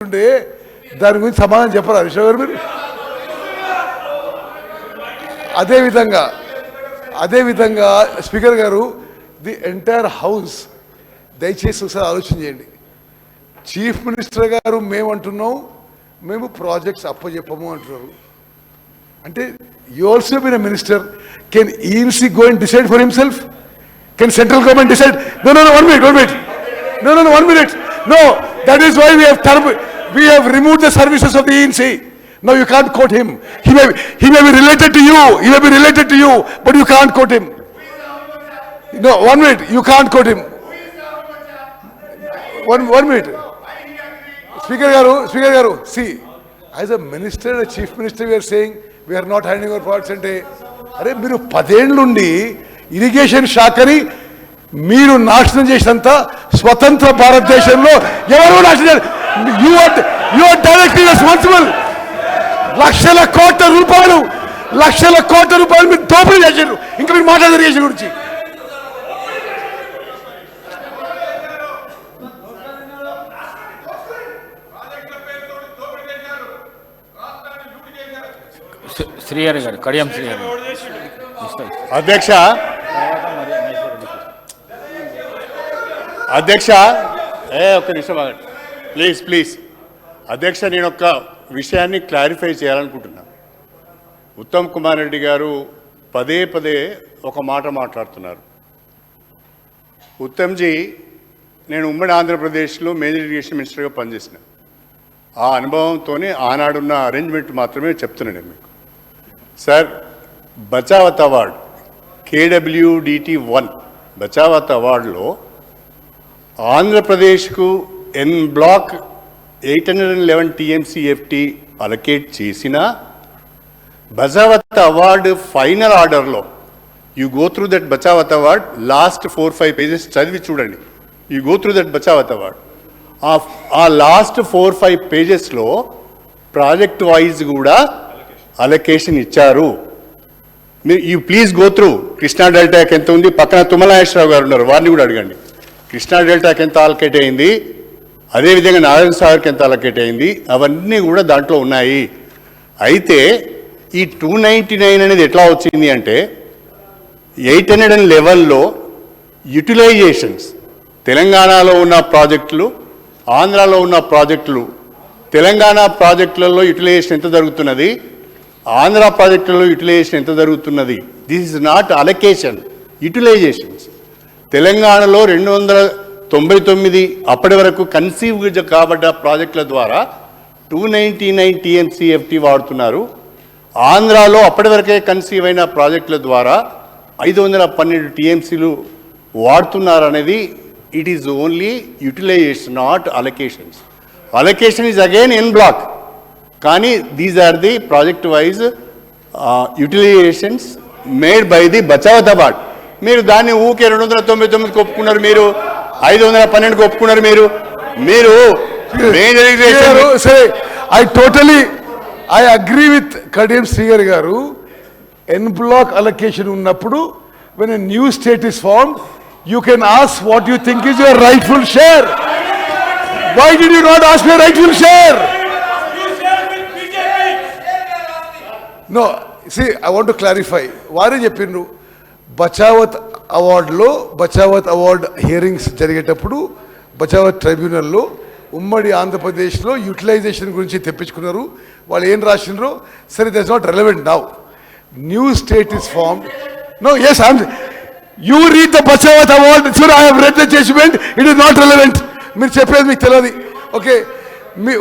ఉంటే దాని గురించి సమాధానం చెప్పరా విశ్వ గారు మీరు? అదేవిధంగా స్పీకర్ గారు, ది ఎంటైర్ హౌస్ దయచేసి ఒకసారి ఆలోచన చేయండి. చీఫ్ మినిస్టర్ గారు మేము ప్రాజెక్ట్స్ అప్పచెప్పము అంటున్నారు. అంటే you also been a minister. Can ENC go and decide for himself? Can central government decide? No, 1 minute. No, 1 minute. No, that is why we have removed the services of the ENC. Now you can't quote him. He may be related to you, but you can't quote him. No, 1 minute. You can't quote him. 1 minute. Speaker garu, see, as a minister, a chief minister, we are saying we are not handing over parts ante. Are మీరు 10 ఏళ్ల నుండి irrigation శాఖని మీరు నాశనం చేసినంత స్వతంత్ర భారతదేశంలో ఎవరు నాశనం? You are directly responsible. లక్షల కోట్ల రూపాయలు మీరు దోపిడీ చేశారు. ఇంకా మీరు మాట్లాడే ఇరిగేషన్ గురించి. శ్రీహరి గారు, కడియం శ్రీహరి. అధ్యక్ష ఒక్క నిమిషం ప్లీజ్ అధ్యక్ష, నేను ఒక విషయాన్ని క్లారిఫై చేయాలనుకుంటున్నాను. ఉత్తమ్ కుమార్ రెడ్డి గారు పదే ఒక మాట మాట్లాడుతున్నారు. ఉత్తమ్జీ, నేను ఉమ్మడి ఆంధ్రప్రదేశ్లో మేజర్ ఇరిగేషన్ మినిస్టర్గా పనిచేసిన ఆ అనుభవంతోనే ఆనాడున్న అరేంజ్మెంట్ మాత్రమే చెప్తున్నాను మీకు. Sir, Bachawat award KWDT1 Bachawat అవార్డులో ఆంధ్రప్రదేశ్కు ఎన్ బ్లాక్ 811 TMCFT అలొకేట్ చేసిన బచావత్ అవార్డు ఫైనల్ ఆర్డర్లో you go through that Bachawat award, last 4-5 pages చదివి చూడండి. You go through that Bachawat award. ఆ లాస్ట్ 4-5 పేజెస్లో ప్రాజెక్ట్ వైజ్ కూడా అలొకేషన్ ఇచ్చారు. మీరు you please go through. Krishna డెల్టాకి ఎంత ఉంది, పక్కన తుమ్మలాయేశ్వరరావు గారు ఉన్నారు, వారిని కూడా అడగండి. కృష్ణా డెల్టాకి ఎంత అలొకేట్ అయింది, అదేవిధంగా నారాయణ సాగర్కి ఎంత అలొకేట్ అయింది, అవన్నీ కూడా దాంట్లో ఉన్నాయి. అయితే ఈ 299 అనేది ఎట్లా వచ్చింది అంటే 811లో యూటిలైజేషన్స్, తెలంగాణలో ఉన్న ప్రాజెక్టులు, ఆంధ్రాలో ఉన్న ప్రాజెక్టులు, తెలంగాణ ప్రాజెక్టులలో యూటిలైజేషన్ ఎంత జరుగుతున్నది, ఆంధ్ర ప్రాజెక్టులలో యూటిలైజేషన్ ఎంత జరుగుతున్నది. This is not allocation, utilisations. తెలంగాణలో 299 అప్పటి వరకు కన్సీవ్ కాబడ్డ ప్రాజెక్టుల ద్వారా 299 TMCFT వాడుతున్నారు. ఆంధ్రాలో అప్పటి వరకే కన్సీవ్ అయిన ప్రాజెక్టుల ద్వారా 512 TMCలు వాడుతున్నారు అనేది it is only utilisation, not allocations. Allocation is again N block, కానీ these are the project wise utilisations made by the Bachawat award. మీరు దాన్ని ఊకే 299 ఒప్పుకున్నారు, మీరు 512 ఒప్పుకున్నారు. మీరు I agree with Kadiyam Srihari garu. N block allocation ఉన్నప్పుడు when a new state is formed, you can ask what you think is your rightful share. Why did you not ask for your rightful share? No, see, I want to clarify. వారే చెప్పిండ్రు Bachawat అవార్డులో, Bachawat award hearings జరిగేటప్పుడు బచావత్ ట్రైబ్యునల్లో ఉమ్మడి ఆంధ్రప్రదేశ్లో utilisation గురించి తెప్పించుకున్నారు. వాళ్ళు ఏం రాసిండ్రో సరే, that's not relevant now. New state is formed. No, yes, you read the Bachawat award. Sir, I have read the judgment. It is not relevant. మీరు చెప్పేది మీకు తెలియదు. ఓకే,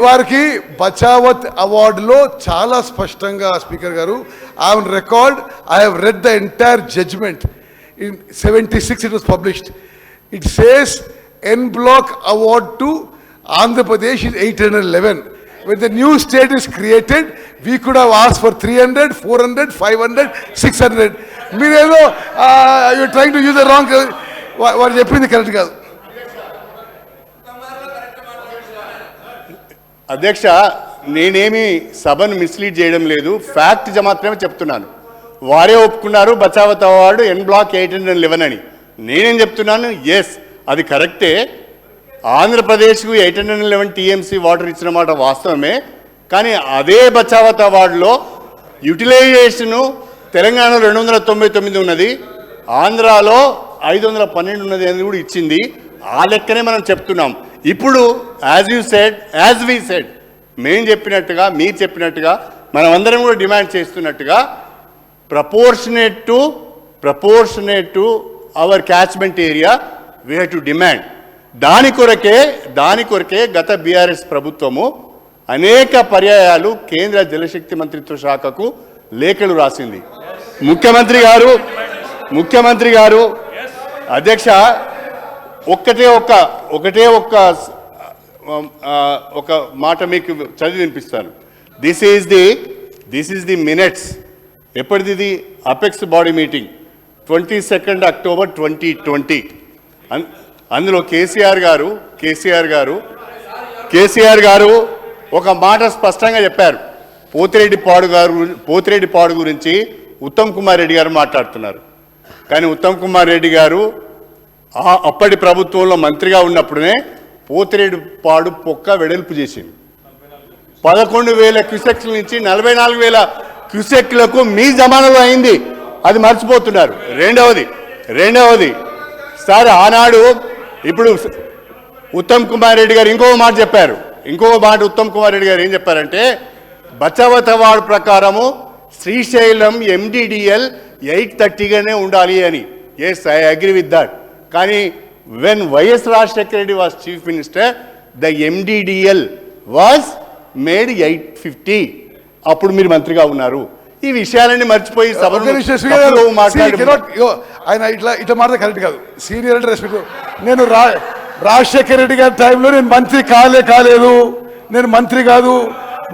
వారికి బచావత్ అవార్డులో చాలా స్పష్టంగా స్పీకర్ గారు, I have record, I have read the entire judgement. ఇన్ 76 it was published. It says N block award to Andhra Pradesh is 811. When the new state is created, we could have asked for 300, 400, 500, 600. మీరేదో you trying to use the wrong. వారు చెప్పింది correct కాదు. అధ్యక్ష, నేనేమి సభను mislead చేయడం లేదు, fact మాత్రమే చెప్తున్నాను. వారే ఒప్పుకున్నారు బచావత్ అవార్డు ఎన్ బ్లాక్ 811 అని. నేనేం చెప్తున్నాను, ఎస్ అది కరెక్టే. ఆంధ్రప్రదేశ్కు 811 టీఎంసీ వాటర్ ఇచ్చిన మాట వాస్తవమే. కానీ అదే బచావత్ అవార్డులో యూటిలైజేషను తెలంగాణలో 299 ఉన్నది, ఆంధ్రాలో 512 ఉన్నది అని కూడా ఇచ్చింది. ఆ లెక్కనే మనం చెప్తున్నాం. ఇప్పుడు యాజ్ వి సెడ్ మేము చెప్పినట్టుగా మీరు చెప్పినట్టుగా మనమందరం కూడా డిమాండ్ చేస్తున్నట్టుగా proportionate to our catchment area we have to demand. దాని కొరకే గత బీఆర్ఎస్ ప్రభుత్వము అనేక పర్యాయాలు కేంద్ర జలశక్తి మంత్రిత్వ శాఖకు లేఖలు రాసింది. ముఖ్యమంత్రి గారు అధ్యక్ష ఒక మాట మీకు చదివి వినిపిస్తాను. This is the minutes. ఎప్పటిది? Apex body meeting 22 October 2020. అందులో కేసీఆర్ గారు ఒక మాట స్పష్టంగా చెప్పారు. పోతిరెడ్డిపాడు గురించి ఉత్తమ్ కుమార్ రెడ్డి గారు మాట్లాడుతున్నారు. కానీ ఉత్తమ్ కుమార్ రెడ్డి గారు అప్పటి ప్రభుత్వంలో మంత్రిగా ఉన్నప్పుడే పోతిరెడ్డిపాడు పొక్క వెడల్పు చేసింది. 11,000 క్యూసెక్ల నుంచి 44,000 క్యూసెక్లకు మీ జమానాలో అయింది. అది మర్చిపోతున్నారు. రెండవది సార్ ఆనాడు ఇప్పుడు ఉత్తమ్ కుమార్ రెడ్డి గారు ఇంకో మాట ఉత్తమ్ కుమార్ రెడ్డి గారు ఏం చెప్పారంటే బచావత్ అవార్డు ప్రకారము శ్రీశైలం MDDL 830గానే ఉండాలి అని. Yes, I agree with that. కానీ when YS Rajasekhara Reddy was chief minister the MDDL was made 850. అప్పుడు మీరు మంత్రిగా ఉన్నారు. ఈ విషయాలన్నీ మర్చిపోయి ఆయన ఇట్లా మాట కరెక్ట్ కాదు. సీనియర్ అంటే రెస్పెక్ట్. నేను రాజశేఖర రెడ్డి గారి టైంలో నేను మంత్రి కాలేదు, నేను మంత్రి కాదు.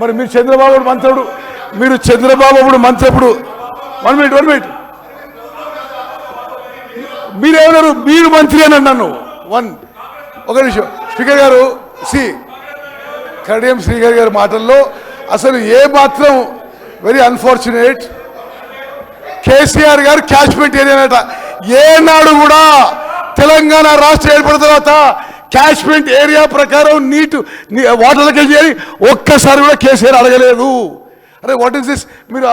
మరి మీరు చంద్రబాబు మంత్రుడు, మీరు చంద్రబాబు మంత్రి అప్పుడు 1 మినిట్ మీరేమన్నారు? మీరు మంత్రి అని అన్నాను. ఒక నిమిషం స్పీకర్ గారు. కడియం శ్రీగారి గారి మాటల్లో అసలు ఏ మాత్రం వెరీ అన్ఫార్చునేట్. కేసీఆర్ గారు క్యాచ్మెంట్ ఏరియానట. ఏనాడు కూడా తెలంగాణ రాష్ట్రం ఏర్పడిన తర్వాత క్యాచ్మెంట్ ఏరియా ప్రకారం వాటర్లకి వెళ్ళి ఒక్కసారి కూడా కేసీఆర్ అడగలేదు. అరే వాట్ ఈస్ దిస్? మీరు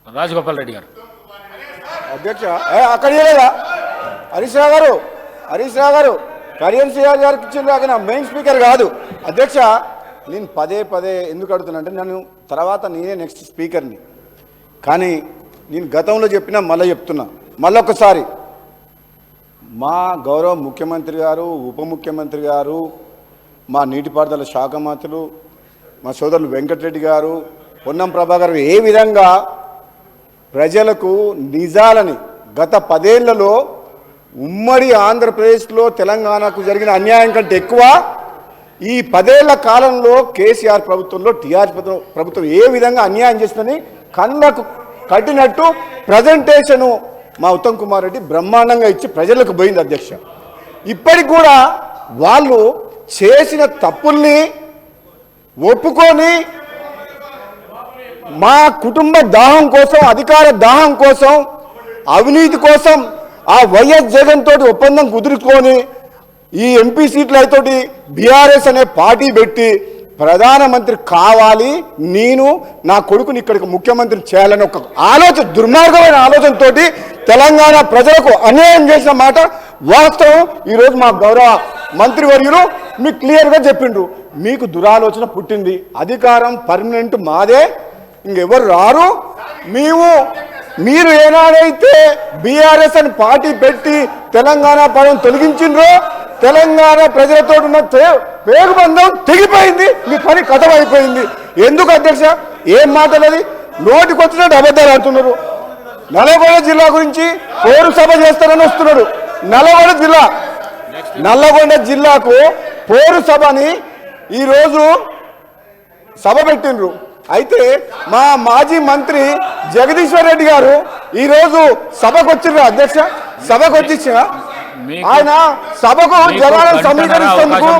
రాజగోపాల్ రెడ్డి గారు. అధ్యక్ష అక్కడ లేదా హరీష్ రావు గారు కడియం శ్రీహరి గారికి ఇచ్చిన మెయిన్ స్పీకర్ కాదు. అధ్యక్ష నేను పదే ఎందుకు అడుగుతున్నా నన్ను తర్వాత నేనే నెక్స్ట్ స్పీకర్ని. కానీ నేను గతంలో చెప్పినా మళ్ళీ చెప్తున్నా, మళ్ళొకసారి మా గౌరవ ముఖ్యమంత్రి గారు, ఉప ముఖ్యమంత్రి గారు, మా నీటిపారుదల శాఖ మంత్రులు, మా సోదరులు వెంకటరెడ్డి గారు, పొన్నం ప్రభాకర్ ఏ విధంగా ప్రజలకు నిజాలని గత 10 ఏళ్లలో ఉమ్మడి ఆంధ్రప్రదేశ్లో తెలంగాణకు జరిగిన అన్యాయం కంటే ఎక్కువ ఈ 10 ఏళ్ల కాలంలో కేసీఆర్ ప్రభుత్వంలో టీఆర్ఎస్ ప్రభుత్వం ఏ విధంగా అన్యాయం చేస్తుందని కళ్ళకు కట్టినట్టు ప్రజెంటేషను మా ఉత్తమ్ కుమార్ రెడ్డి బ్రహ్మాండంగా ఇచ్చి ప్రజలకు పోయింది. అధ్యక్ష ఇప్పటికి కూడా వాళ్ళు చేసిన తప్పుల్ని ఒప్పుకొని మా కుటుంబ దాహం కోసం, అధికార దాహం కోసం, అవినీతి కోసం ఆ వైఎస్ జగన్ తోటి ఒప్పందం కుదుర్చుకొని ఈ ఎంపీ సీట్ల తోటి బీఆర్ఎస్ అనే పార్టీ పెట్టి ప్రధానమంత్రి కావాలి, నేను నా కొడుకుని ఇక్కడికి ముఖ్యమంత్రిని చేయాలని ఒక ఆలోచన, దుర్మార్గమైన ఆలోచనతో తెలంగాణ ప్రజలకు అన్యాయం చేసిన మాట వాస్తవం. ఈరోజు మా గౌరవ మంత్రివర్యులు మీకు క్లియర్గా చెప్పిండ్రు. మీకు దురాలోచన పుట్టింది, అధికారం పర్మనెంట్ మాదే, ఇంకెవరు రారు. మీరు ఏనాడైతే బీఆర్ఎస్ అని పార్టీ పెట్టి తెలంగాణ పదం తొలగించిండ్రో తెలంగాణ ప్రజలతో ఉన్న పేగుబంధం తెగిపోయింది, మీ పని కథమైపోయింది. ఎందుకు అధ్యక్ష ఏం మాటలది? నోటికి వచ్చినట్టు అబద్ధాలు ఆడుతున్నారు. నల్లగొండ జిల్లా గురించి పోరు సభ చేస్తారని వస్తున్నాడు. నల్లగొండ జిల్లాకు పోరు సభని ఈరోజు సభ పెట్టిండ్రు. అయితే మా మాజీ మంత్రి జగదీశ్వర్ రెడ్డి గారు ఈరోజు సభకు వచ్చిర్రు. అధ్యక్ష సభకు వచ్చిచ్చిన ఆయన సభకు జనాలను సమీకరిస్తేందుకు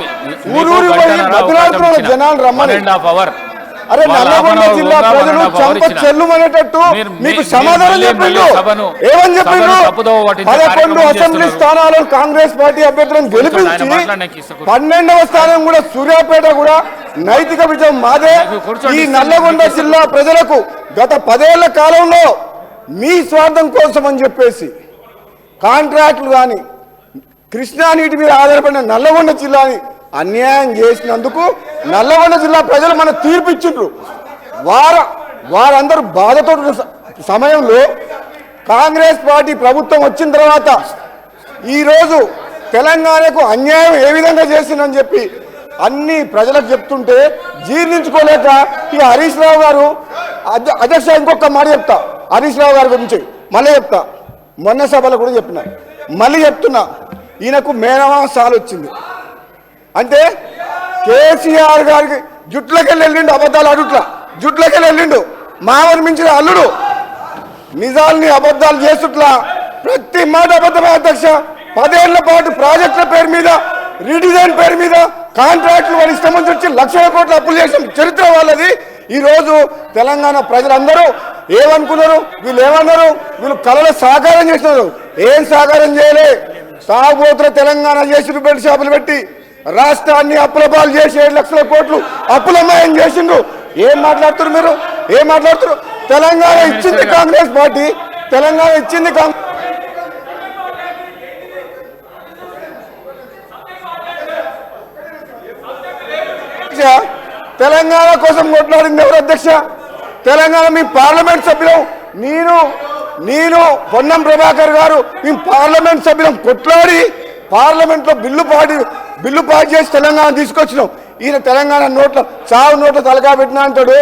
ఊరూరి పోయి బతులాడుతున్న జనాలు రమ్మని అరే వాళ్ళ నల్లగొండ ఆపణ జిల్లా ఉందా ప్రజలు మనకు చంప పవరించిన. చెల్లుమనేటట్టు మీరు- మీకు మీరు సమాధానం మళ్ళీ చెప్పిండు సభను- ఏమని సభను చెప్పిండు తప్పుదోవ పట్టించే 11 కార్యక్రమం అసెంబ్లీ చేస్తున్నారు. స్థానాలను కాంగ్రెస్ పార్టీ అభ్యర్థులను ఆయన గెలిపించి మాట్లాడడానికి ఇష్టం. 12వ స్థానం కూడా సూర్యాపేట కూడా నైతిక విజయం మాదే. కూర్చోండి, ఈ నల్లగొండ జిల్లా ప్రజలకు గత 10 ఏళ్ల కాలంలో మీ స్వార్థం కోసం అని చెప్పేసి కాంట్రాక్టులు కానీ కృష్ణా నీటి మీద ఆధారపడిన నల్లగొండ జిల్లాని అన్యాయం చేసినందుకు నల్లగొండ జిల్లా ప్రజలు మన తీర్పు ఇచ్చిండ్రు. వారందరూ బాధతో ఉన్న సమయంలో కాంగ్రెస్ పార్టీ ప్రభుత్వం వచ్చిన తర్వాత ఈరోజు తెలంగాణకు అన్యాయం ఏ విధంగా చేసిందని చెప్పి అన్ని ప్రజలకు చెప్తుంటే జీర్ణించుకోలేక ఈ హరీష్ రావు గారు అధ్యక్ష ఇంకొక మాట చెప్తా హరీష్ రావు గారి గురించి మళ్ళీ చెప్తా. మొన్న సభలో కూడా చెప్పిన మళ్ళీ చెప్తున్నా, ఈయనకు మేనమాసాలు వచ్చింది అంటే కేసీఆర్ గారికి జుట్లకెళ్ళి వెళ్ళిండు, అబద్ధాలు అడుట్లా జుట్లకెళ్ళి వెళ్ళిండు, మామని మించిన అల్లుడు నిజాల్ని అబద్ధాలు చేస్తుట్లా ప్రతి మాట అబద్ధమే అధ్యక్ష. 10 ఏళ్ల పాటు ప్రాజెక్టుల పేరు మీద రీడిజైన్ పేరు మీద కాంట్రాక్టులు వారి ఇష్టం నుంచి వచ్చి లక్షల కోట్ల అప్పులు చేసిన చరిత్ర వాళ్ళది. ఈరోజు తెలంగాణ ప్రజలందరూ ఏమనుకున్నారు, వీళ్ళు ఏమన్నారు, వీళ్ళు కళలు సాకారం చేసినారు. ఏం సాకారం చేయలే, తాగుబోతుల తెలంగాణ చేసి రూపాయల షాపులు పెట్టి రాష్ట్రాన్ని అప్పుల పాలు చేసి 7 లక్షల కోట్లు అప్పులమయం చేసిండ్రు. ఏం మాట్లాడుతున్నారు మీరు, ఏం మాట్లాడుతున్నారు? తెలంగాణ ఇచ్చింది కాంగ్రెస్ పార్టీ, తెలంగాణ ఇచ్చింది కాంగ్రెస్. తెలంగాణ కోసం కొట్లాడింది ఎవరు అధ్యక్ష? తెలంగాణ మీ పార్లమెంట్ సభ్యులం, నేను పొన్నం ప్రభాకర్ గారు మీ పార్లమెంట్ సభ్యులం కొట్లాడి పార్లమెంట్లో బిల్లు పాస్ చేసి తెలంగాణ తీసుకొచ్చినాం. ఈయన తెలంగాణ చావు నోట్ల తలకా పెట్టినా అంటాడు.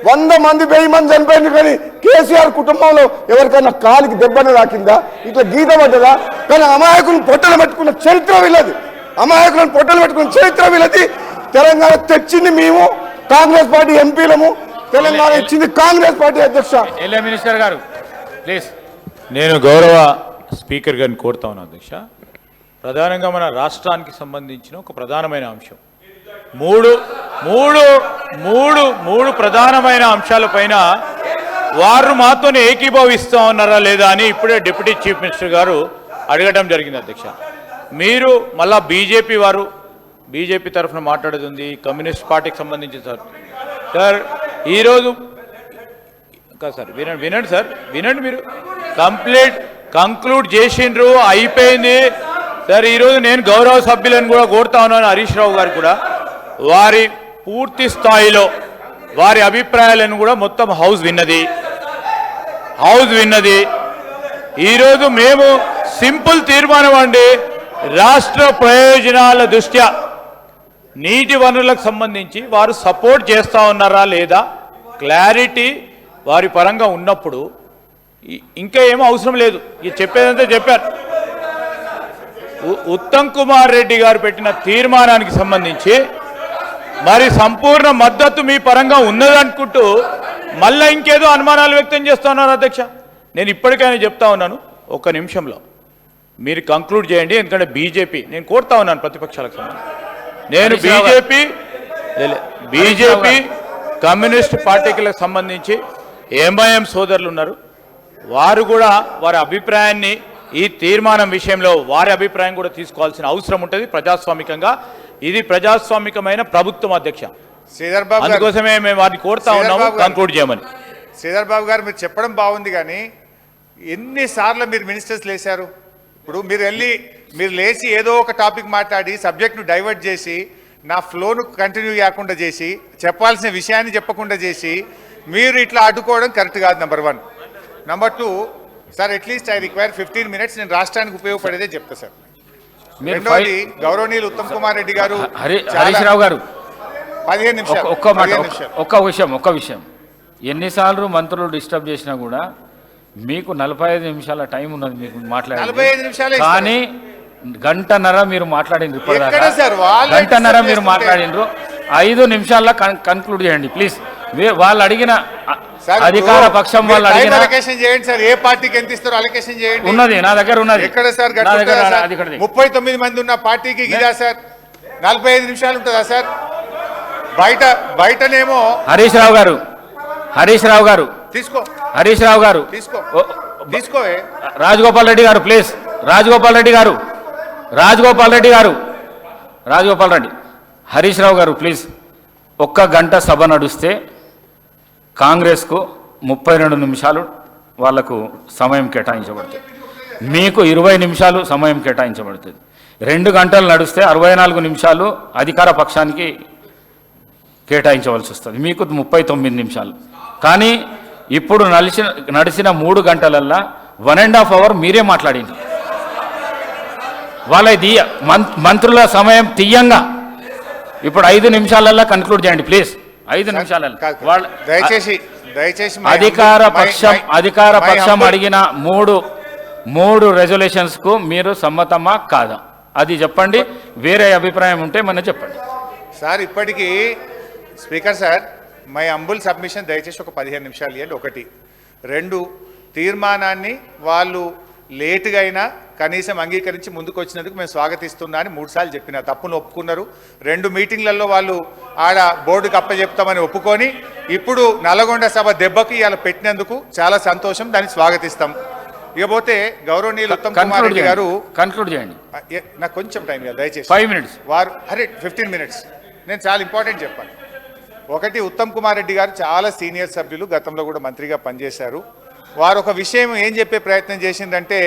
100 మంది 1000 మంది చనిపోయింది, కానీ కేసీఆర్ కుటుంబంలో ఎవరికైనా కాలికి దెబ్బను రాకిందా, ఇట్లా గీత పడ్డదా? కానీ అమాయకులను పొట్టలు పెట్టుకున్న చరిత్ర వీళ్ళది, అమాయకులను పొట్టలు పెట్టుకున్న చరిత్ర వీళ్ళది. తెలంగాణ తెచ్చింది మేము కాంగ్రెస్ పార్టీ ఎంపీలము, తెలంగాణ ఇచ్చింది కాంగ్రెస్ పార్టీ అధ్యక్ష. ఎల్ఏ మినిస్టర్ గారు ప్లీజ్. నేను గౌరవ స్పీకర్ గారిని కోరుతా ఉన్నాను అధ్యక్ష. ప్రధానంగా మన రాష్ట్రానికి సంబంధించిన ఒక ప్రధానమైన అంశం మూడు ప్రధానమైన అంశాలపైన వారు మాతో ఏకీభవిస్తూ ఉన్నారా లేదా అని ఇప్పుడే డిప్యూటీ చీఫ్ మినిస్టర్ గారు అడగడం జరిగింది అధ్యక్ష. మీరు మళ్ళా బీజేపీ తరఫున మాట్లాడేది ఉంది, కమ్యూనిస్ట్ పార్టీకి సంబంధించి సార్ ఈరోజు సార్ వినండి సార్, వినండి. మీరు కంక్లూడ్ చేసిండ్రు, అయిపోయింది సార్. ఈరోజు నేను గౌరవ సభ్యులను కూడా కోరుతా ఉన్నాను, హరీష్ రావు గారు కూడా వారి పూర్తి స్థాయిలో వారి అభిప్రాయాలను కూడా మొత్తం హౌస్ విన్నది. ఈరోజు మేము సింపుల్ తీర్మానం అండి, రాష్ట్ర ప్రయోజనాల దృష్ట్యా నీటి వనరులకు సంబంధించి వారు సపోర్ట్ చేస్తూ ఉన్నారా లేదా క్లారిటీ వారి పరంగా ఉన్నప్పుడు ఇంకా ఏమో అవసరం లేదు, ఇది చెప్పేదంతా చెప్పారు. ఉత్తమ్ కుమార్ రెడ్డి గారు పెట్టిన తీర్మానానికి సంబంధించి మరి సంపూర్ణ మద్దతు మీ పరంగా ఉన్నదనుకుంటూ మళ్ళీ ఇంకేదో అనుమానాలు వ్యక్తం చేస్తూ ఉన్నారు అధ్యక్ష. నేను ఇప్పటికైనా చెప్తా ఉన్నాను, ఒక్క నిమిషంలో మీరు కంక్లూడ్ చేయండి. ఎందుకంటే బీజేపీ నేను కోరుతా ఉన్నాను ప్రతిపక్షాలకు సంబంధించి, నేను బీజేపీ కమ్యూనిస్ట్ పార్టీలకు సంబంధించి ఎంఐఎం సోదరులు ఉన్నారు, వారు కూడా వారి అభిప్రాయాన్ని ఈ తీర్మానం విషయంలో వారి అభిప్రాయం కూడా తీసుకోవాల్సిన అవసరం ఉంటుంది ప్రజాస్వామికంగా. ఇది ప్రజాస్వామికమైన ప్రభుత్వం అధ్యక్ష, శ్రీధర్ బాబు అందుకోసమే మేము వారిని కోరుతా ఉన్నాము కంక్లూడ్ చేయమని. శ్రీధర్ బాబు గారు మీరు చెప్పడం బాగుంది, కానీ ఎన్నిసార్లు మీరు మినిస్టర్స్ లేశారు? ఇప్పుడు మీరు లేచి ఏదో ఒక టాపిక్ మాట్లాడి సబ్జెక్ట్ను డైవర్ట్ చేసి నా ఫ్లోను కంటిన్యూ కాకుండా చేసి చెప్పాల్సిన విషయాన్ని చెప్పకుండా చేసి మీరు ఇట్లా అడ్డుకోవడం కరెక్ట్ కాదు. Number 1. Number 2, sir at least I require 15 minutes, నేను రాష్ట్రానికి ఉపయోగపడేదే చెప్తా సార్. రెండోది, గౌరవనీయులు ఉత్తమ్ కుమార్ రెడ్డి గారు హరీష్ రావు గారు 15 నిమిషాలు ఒక్క విషయం. ఎన్నిసార్లు మంత్రులు డిస్టర్బ్ చేసినా కూడా మీకు 45 నిమిషాల టైం ఉన్నది మీకు 45 నిమిషాలే మాట్లాడాలి, కానీ గంటన్నర మీరు మాట్లాడిండ్రు. ఎక్కడ సార్? గంటన్నర మీరు మాట్లాడిండ్రు, 5 నిమిషాల్లో కన్క్లూడ్ చేయండి ప్లీజ్. వాళ్ళు అడిగిన అధికార పక్షం వాళ్ళు అడిగిన అలొకేషన్ చేయండి సార్, ఏ పార్టీకి ఎంత ఇస్తారో అలొకేషన్ చేయండి. ఉన్నది నా దగ్గర ఉన్నది. ఎక్కడ సార్? 39 మంది ఉన్న పార్టీకి ఇదా సార్ 45 నిమిషాలు ఉంటుందా సార్? బయటనేమో హరీష్ రావు గారు తీసుకో హరీష్ రావు గారు తీసుకోవే. రాజగోపాల్ రెడ్డి గారు ప్లీజ్. రాజగోపాల్ రెడ్డి హరీష్ రావు గారు ప్లీజ్. ఒక్క గంట సభ నడుస్తే కాంగ్రెస్కు 32 నిమిషాలు వాళ్లకు సమయం కేటాయించబడుతుంది, మీకు 20 నిమిషాలు సమయం కేటాయించబడుతుంది. 2 గంటలు నడిస్తే 64 నిమిషాలు అధికార పక్షానికి కేటాయించవలసి వస్తుంది, మీకు 39 నిమిషాలు. కానీ ఇప్పుడు నడిచిన 3 గంటలల్లా 1.5 అవర్ మీరే మాట్లాడింది. వాళ్ళ మంత్రుల సమయం తీయంగా ఇప్పుడు 5 నిమిషాలల్లా కన్క్లూడ్ చేయండి ప్లీజ్. 5 నిమిషాలల్లా దయచేసి అధికార పక్షం అడిగిన మూడు రెజల్యూషన్స్ కు మీరు సమ్మతమా కాదా అది చెప్పండి. వేరే అభిప్రాయం ఉంటే మన చెప్పండి సార్. ఇప్పటికీ స్పీకర్ సార్, మై అంబుల్ సబ్మిషన్ దయచేసి ఒక 15 నిమిషాలు ఇవ్వండి. 1, 2 తీర్మానాన్ని వాళ్ళు లేటుగా అయినా కనీసం అంగీకరించి ముందుకు వచ్చినందుకు మేము స్వాగతిస్తున్నా అని 3 సార్లు చెప్పిన తప్పును ఒప్పుకున్నారు. 2 మీటింగ్లలో వాళ్ళు ఆడ బోర్డుకి అప్పచెప్తామని ఒప్పుకొని ఇప్పుడు నల్లగొండ సభ దెబ్బకి ఇవాళ పెట్టినందుకు చాలా సంతోషం, దాన్ని స్వాగతిస్తాం. ఇకపోతే గౌరవనీయులు ఉత్తమ్ కుమార్ రెడ్డి గారు కన్క్లూడ్ చేయండి. నాకు కొంచెం టైం ఇవ్వాలి దయచేసి. 5 మినిట్స్ వారు 15 మినిట్స్ నేను చాలా ఇంపార్టెంట్ చెప్పాను. 1, ఉత్తమ్ కుమార్ రెడ్డి గారు చాలా సీనియర్ సభ్యులు, గతంలో కూడా మంత్రిగా పనిచేశారు. వారు ఒక విషయం ఏం చెప్పే ప్రయత్నం చేసిందంటే,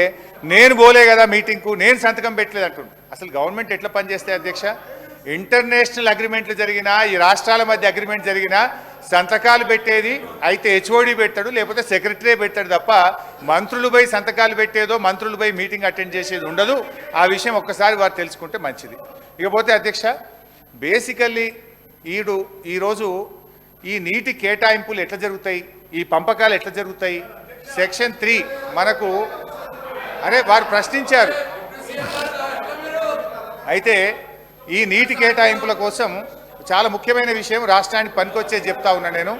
నేను పోలే కదా మీటింగ్కు, నేను సంతకం పెట్టలేదు అంటుండ్రు. అసలు గవర్నమెంట్ ఎట్లా పనిచేస్తే అధ్యక్ష? ఇంటర్నేషనల్ అగ్రిమెంట్లు జరిగినా, ఈ రాష్ట్రాల మధ్య అగ్రిమెంట్ జరిగినా సంతకాలు పెట్టేది అయితే హెచ్ఓడి పెడతాడు, లేకపోతే సెక్రటరీ పెడతాడు తప్ప మంత్రులు పోయి సంతకాలు పెట్టేదో మంత్రులు పోయి మీటింగ్ అటెండ్ చేసేది ఉండదు. ఆ విషయం ఒక్కసారి వారు తెలుసుకుంటే మంచిది. ఇకపోతే అధ్యక్ష, బేసికల్లీ ఈరోజు ఈ నీటి కేటాయింపులు ఎట్లా జరుగుతాయి, ఈ పంపకాలు ఎట్లా జరుగుతాయి? సెక్షన్ 3 మనకు వారు ప్రశ్నించారు. అయితే ఈ నీటి కేటాయింపుల కోసం చాలా ముఖ్యమైన విషయం రాష్ట్రానికి పనికొచ్చే చెప్తా ఉన్నా. నేను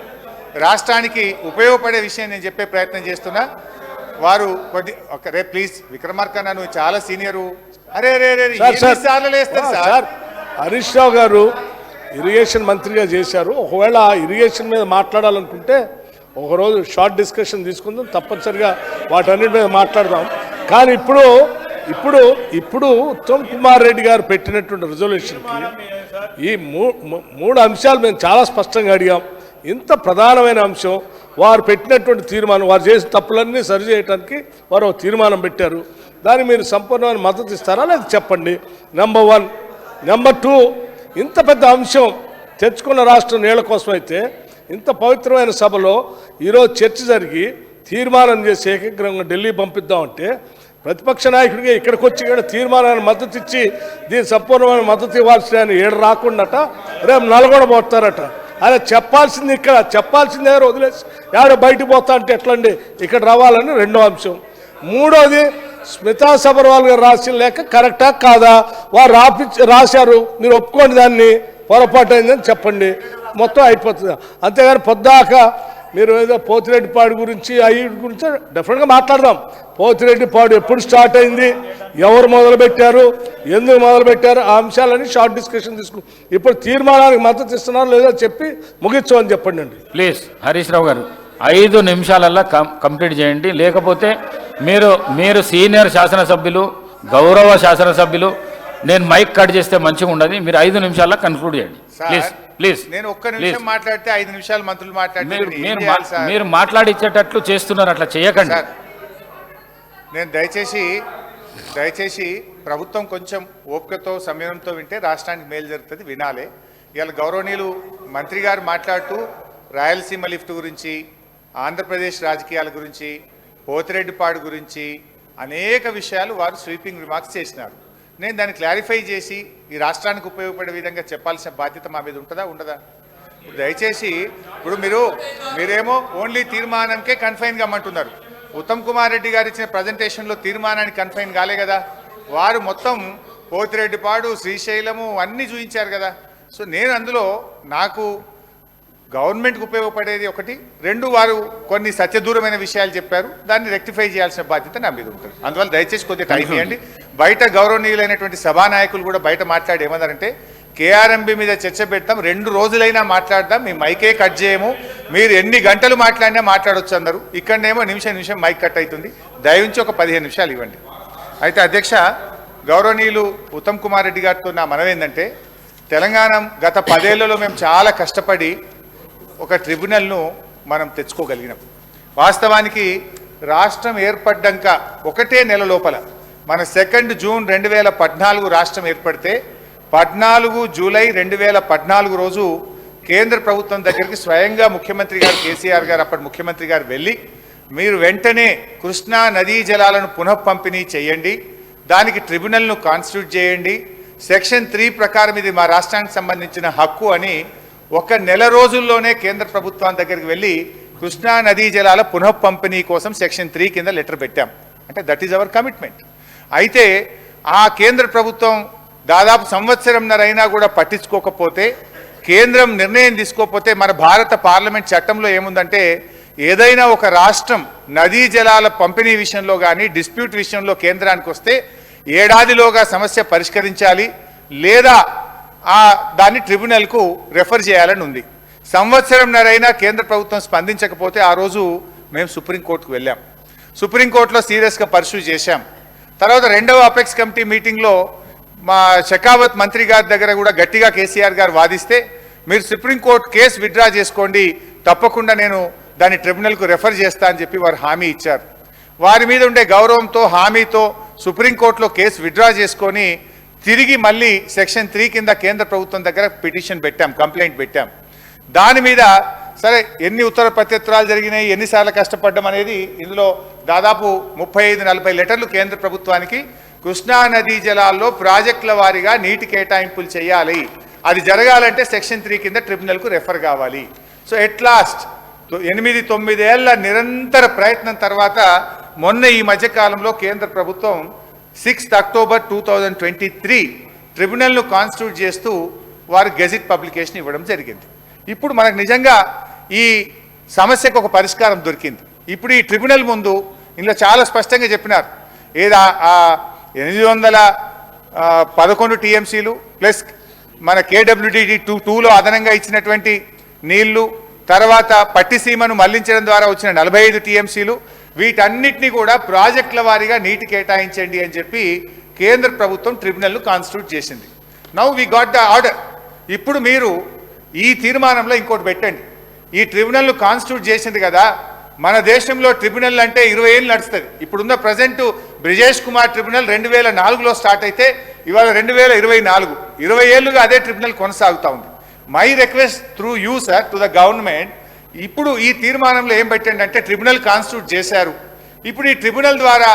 రాష్ట్రానికి ఉపయోగపడే విషయం నేను చెప్పే ప్రయత్నం చేస్తున్నా. వారు ప్లీజ్ విక్రమార్కన్న, నువ్వు చాలా సీనియరు. సార్ హరీష్ రావు గారు ఇరిగేషన్ మంత్రిగా చేశారు. ఒకవేళ ఇరిగేషన్ మీద మాట్లాడాలనుకుంటే ఒకరోజు షార్ట్ డిస్కషన్ తీసుకుందాం, తప్పనిసరిగా వాటన్నిటి మీద మాట్లాడదాం. కానీ ఇప్పుడు ఉత్తమ్ కుమార్ రెడ్డి గారు పెట్టినటువంటి రిజల్యూషన్కి ఈ 3 అంశాలు మేము చాలా స్పష్టంగా అడిగాం. ఇంత ప్రధానమైన అంశం వారు పెట్టినటువంటి తీర్మానం, వారు చేసిన తప్పులన్నీ సరిచేయడానికి వారు తీర్మానం పెట్టారు. దాన్ని మీరు సంపూర్ణమైన మద్దతు ఇస్తారా లేదా చెప్పండి. నెంబర్ 1. నెంబర్ 2, ఇంత పెద్ద అంశం తెచ్చుకున్న రాష్ట్రం నీళ్ల కోసం అయితే ఇంత పవిత్రమైన సభలో ఈరోజు చర్చ జరిగి తీర్మానం చేసి ఏకగ్రంగా ఢిల్లీ పంపిద్దామంటే ప్రతిపక్ష నాయకుడిగా ఇక్కడికి వచ్చి ఇక్కడ తీర్మానాన్ని మద్దతు ఇచ్చి దీని సంపూర్ణమైన మద్దతు ఇవ్వాల్సిన ఆయన ఏడు రాకుండాట రేపు నల్గొండ పోతారట. అదే చెప్పాల్సింది ఇక్కడ, చెప్పాల్సింది దగ్గర వదిలేసి ఎవరు బయటకు పోతా అంటే ఎట్లండి, ఇక్కడ రావాలని 2వ అంశం. 3వది స్మితా సబర్వాల్ గారు రాసిన లేఖ కరెక్టా కాదా, వారు రాశారు, మీరు ఒప్పుకోండి, దాన్ని పొరపాటు అయిందని చెప్పండి, మొత్తం అయిపోతుంది. అంతేగాని పొద్దాక మీరు ఏదో పోతిరెడ్డిపాడు గురించి అవి గురించి డెఫినెట్గా మాట్లాడదాం. పోతిరెడ్డిపాడు ఎప్పుడు స్టార్ట్ అయింది, ఎవరు మొదలుపెట్టారు, ఎందుకు మొదలుపెట్టారు, ఆ అంశాలని షార్ట్ డిస్కషన్ తీసుకుని ఇప్పుడు తీర్మానానికి మద్దతు ఇస్తున్నారు లేదో చెప్పి ముగించమని చెప్పండి అండి ప్లీజ్. హరీష్ రావు గారు 5 నిమిషాలల్లో కంప్లీట్ చేయండి, లేకపోతే మీరు సీనియర్ శాసనసభ్యులు, గౌరవ శాసనసభ్యులు, నేను మైక్ కట్ చేస్తే మంచిగా ఉండదు. మీరు 5 నిమిషాల్లో కన్క్లూడ్ చేయండి ప్లీజ్. నేను ఒక్క నిమిషం మాట్లాడితే 5 నిమిషాలు మంత్రులు మాట్లాడితే మీరు మాట్లాడిచ్చేటట్లు చేస్తున్నారు, అట్లా చేయకండి. నేను దయచేసి ప్రభుత్వం కొంచెం ఓపికతో సంయమనంతో వింటే రాష్ట్రానికి మేలు జరుగుతుంది, వినాలే. ఇవాళ గౌరవనీయులు మంత్రి గారు మాట్లాడుతూ రాయలసీమ లిఫ్ట్ గురించి, ఆంధ్రప్రదేశ్ రాజకీయాల గురించి, పోతిరెడ్డిపాడు గురించి అనేక విషయాలు వారు స్వీపింగ్ రిమార్క్స్ చేసినారు. నేను దాన్ని క్లారిఫై చేసి ఈ రాష్ట్రానికి ఉపయోగపడే విధంగా చెప్పాల్సిన బాధ్యత మా మీద ఉంటుందా ఉండదా? దయచేసి ఇప్పుడు మీరేమో ఓన్లీ తీర్మానంకే కన్ఫైన్ కమ్మంటున్నారు. ఉత్తమ్ కుమార్ రెడ్డి గారు ఇచ్చిన ప్రజెంటేషన్లో తీర్మానానికి కన్ఫైన్ కాలే కదా, వారు మొత్తం పోతిరెడ్డిపాడు, శ్రీశైలము అన్నీ చూపించారు కదా. సో నేను అందులో నాకు గవర్నమెంట్కి ఉపయోగపడేది 1, 2 వారు కొన్ని సత్యదూరమైన విషయాలు చెప్పారు, దాన్ని రెక్టిఫై చేయాల్సిన బాధ్యత నా మీద ఉంటుంది. అందువల్ల దయచేసి కొద్దిగా టైం ఇవ్వండి. బయట గౌరవనీయులైనటువంటి సభానాయకులు కూడా బయట మాట్లాడి ఏమన్నారంటే కేఆర్ఎంబి మీద చర్చ పెడతాం, 2 రోజులైనా మాట్లాడదాం, మీ మైకే కట్ చేయము, మీరు ఎన్ని గంటలు మాట్లాడినా మాట్లాడొచ్చు అన్నారు. ఇక్కడనేమో నిమిషం మైక్ కట్ అవుతుంది. దయవుంచి ఒక 15 నిమిషాలు ఇవ్వండి. అయితే అధ్యక్ష, గౌరవనీయులు ఉత్తమ్ కుమార్ రెడ్డి గారితో నా మనవి ఏంటంటే, తెలంగాణ గత 10 ఏళ్లలో మేము చాలా కష్టపడి ఒక ట్రిబ్యునల్ను మనం తెచ్చుకోగలిగినాం. వాస్తవానికి రాష్ట్రం ఏర్పడ్డాక 1 నెల లోపల మన 2 జూన్ 2014 రాష్ట్రం ఏర్పడితే 14 జూలై 2014 రోజు కేంద్ర ప్రభుత్వం దగ్గరికి స్వయంగా ముఖ్యమంత్రి గారు కేసీఆర్ గారు, అప్పటి ముఖ్యమంత్రి గారు వెళ్ళి, మీరు వెంటనే కృష్ణా నదీ జలాలను పునఃపంపిణీ చేయండి, దానికి ట్రిబ్యునల్ను కాన్స్టిట్యూట్ చేయండి, సెక్షన్ 3 ప్రకారం ఇది మా రాష్ట్రానికి సంబంధించిన హక్కు అని 1 నెల రోజుల్లోనే కేంద్ర ప్రభుత్వం దగ్గరికి వెళ్ళి కృష్ణా నదీ జలాల పునఃపంపిణీ కోసం సెక్షన్ 3 కింద లెటర్ పెట్టాం. అంటే దట్ ఈజ్ అవర్ కమిట్మెంట్. అయితే ఆ కేంద్ర ప్రభుత్వం దాదాపు సంవత్సరంన్నర అయినా కూడా పట్టించుకోకపోతే, కేంద్రం నిర్ణయం తీసుకోకపోతే, మన భారత పార్లమెంట్ చట్టంలో ఏముందంటే, ఏదైనా ఒక రాష్ట్రం నదీ జలాల పంపిణీ విషయంలో కానీ డిస్ప్యూట్ విషయంలో కేంద్రానికి వస్తే ఏడాదిలోగా సమస్య పరిష్కరించాలి, లేదా దాన్ని ట్రిబ్యునల్కు రెఫర్ చేయాలని ఉంది. సంవత్సరంన్నరైనా కేంద్ర ప్రభుత్వం స్పందించకపోతే ఆ రోజు మేము సుప్రీంకోర్టుకు వెళ్ళాం. సుప్రీంకోర్టులో సీరియస్గా పర్సూ చేశాం. తర్వాత 2వ అపెక్స్ కమిటీ మీటింగ్లో మా షెకావత్ మంత్రి గారి దగ్గర కూడా గట్టిగా కేసీఆర్ గారు వాదిస్తే, మీరు సుప్రీంకోర్టు కేసు విత్డ్రా చేసుకోండి, తప్పకుండా నేను దాన్ని ట్రిబ్యునల్కు రెఫర్ చేస్తా అని చెప్పి వారు హామీ ఇచ్చారు. వారి మీద ఉండే గౌరవంతో, హామీతో సుప్రీంకోర్టులో కేసు విత్డ్రా చేసుకొని తిరిగి మళ్ళీ సెక్షన్ 3 కింద కేంద్ర ప్రభుత్వం దగ్గర పిటిషన్ పెట్టాం, కంప్లైంట్ పెట్టాం. దాని మీద సరే ఎన్ని ఉత్తర ప్రత్యుత్తరాలు జరిగినాయి, ఎన్నిసార్లు కష్టపడ్డం అనేది ఇందులో దాదాపు 35-40 లెటర్లు కేంద్ర ప్రభుత్వానికి కృష్ణా నదీ జలాల్లో ప్రాజెక్టుల వారీగా నీటి కేటాయింపులు చేయాలి, అది జరగాలంటే సెక్షన్ 3 కింద ట్రిబ్యునల్కు రెఫర్ కావాలి. సో ఎట్ లాస్ట్ 8-9 ఏళ్ల నిరంతర ప్రయత్నం తర్వాత మొన్న ఈ మధ్యకాలంలో కేంద్ర ప్రభుత్వం 6 అక్టోబర్ 2023 ట్రిబ్యునల్ను కాన్స్టిట్యూట్ చేస్తూ వారు గెజిట్ పబ్లికేషన్ ఇవ్వడం జరిగింది. ఇప్పుడు మనకు నిజంగా ఈ సమస్యకు ఒక పరిష్కారం దొరికింది. ఇప్పుడు ఈ ట్రిబ్యునల్ ముందు ఇందులో చాలా స్పష్టంగా చెప్పినారు, ఏదా 811 టీఎంసీలు ప్లస్ మన కేడబ్ల్యూడిడి 2లో అదనంగా ఇచ్చినటువంటి నీళ్లు, తర్వాత పట్టిసీమను మళ్లించడం ద్వారా వచ్చిన 45 టీఎంసీలు, వీటన్నిటినీ కూడా ప్రాజెక్టుల వారీగా నీటి కేటాయించండి అని చెప్పి కేంద్ర ప్రభుత్వం ట్రిబ్యునల్ను కాన్స్టిట్యూట్ చేసింది. Now we got the order. ఇప్పుడు మీరు ఈ తీర్మానంలో ఇంకోటి పెట్టండి, ఈ ట్రిబ్యునల్ను కాన్స్టిట్యూట్ చేసింది కదా, మన దేశంలో ట్రిబ్యునల్ అంటే 20 ఏళ్ళు నడుస్తుంది. ఇప్పుడున్న ప్రజెంట్ బ్రిజేష్ కుమార్ ట్రిబ్యునల్ 2004లో స్టార్ట్ అయితే ఇవాళ 2024, 20 ఏళ్ళుగా అదే ట్రిబ్యునల్ కొనసాగుతూ ఉంది. My request through you sir to the government, ఇప్పుడు ఈ తీర్మానంలో ఏం పెట్టండి అంటే, ట్రిబ్యునల్ కాన్స్టిట్యూట్ చేశారు, ఇప్పుడు ఈ ట్రిబ్యునల్ ద్వారా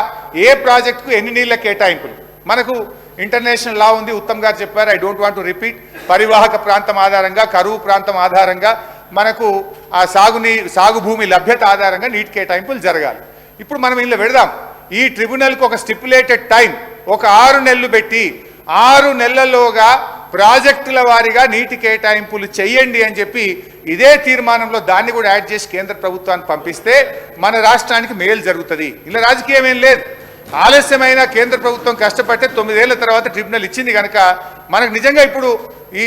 ఏ ప్రాజెక్టుకు ఎన్ని నీళ్ల కేటాయింపులు, మనకు ఇంటర్నేషనల్ లా ఉంది, ఉత్తమ్ గారు చెప్పారు, I don't want to repeat, పరివాహక ప్రాంతం ఆధారంగా, కరువు ప్రాంతం ఆధారంగా, మనకు ఆ సాగు భూమి లభ్యత ఆధారంగా నీటి కేటాయింపులు జరగాలి. ఇప్పుడు మనం ఇందులో పెడదాం, ఈ ట్రిబ్యునల్కి ఒక స్టిపులేటెడ్ టైం, ఒక 6 నెలలు పెట్టి 6 నెలల్లోగా ప్రాజెక్టుల వారీగా నీటి కేటాయింపులు చేయండి అని చెప్పి ఇదే తీర్మానంలో దాన్ని కూడా యాడ్ చేసి కేంద్ర ప్రభుత్వానికి పంపిస్తే మన రాష్ట్రానికి మేలు జరుగుతుంది. ఇలా రాజకీయం ఏం లేదు. ఆలస్యమైన కేంద్ర ప్రభుత్వం కష్టపడితే 9 ఏళ్ల తర్వాత ట్రిబ్యునల్ ఇచ్చింది కనుక మనకు నిజంగా ఇప్పుడు ఈ